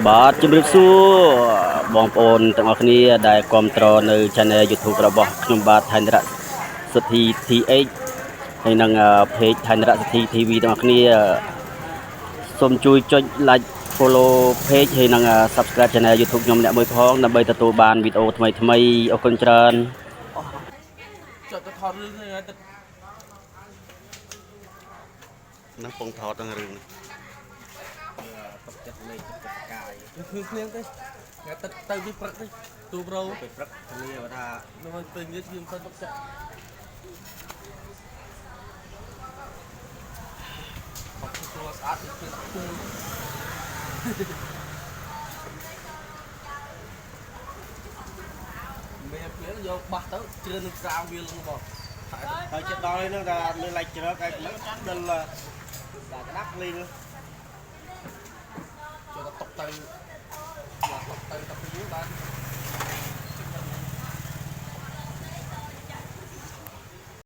បាទជំរាបសួរបងប្អូនទាំងអស់គ្នាដែលគាំទ្រនៅ Channel YouTube របស់ខ្ញុំបាទថៃនរៈសុទ្ធី TH ហើយនិង Page ថៃនរៈសុទ្ធី TV ទាំងអស់គ្នាសូមជួយចុច Like Follow Page ហើយនិង Subscribe Channel YouTube ខ្ញុំម្នាក់មួយផងដើម្បីទទួលបានវីដេអូថ្មីៗអរគុណច្រើនចុចទៅថតរឿងហ្នឹងហើយនឹងពងថតទាំងរឿងទឹកចិត្តលេខទឹកចិត្តកាយគឺគ្នាទេថ្ងៃទឹកទៅពីព្រឹកទេទូប្រូទៅព្រឹកគ្នាថានឹងពេលនេះខ្ញុំទៅទឹកចិត្តអត់ស្អាតស្អាតគឺមានពេលយកបាសទៅជ្រឿននឹងស្រាវវាលងបងហើយចិត្តដល់នេះថាមានឡាច់ជ្រើកឯងមិនដល់ដាក់ក្តាប់លេងចូលទៅតុកទៅទៅទៅទៅយូរបាន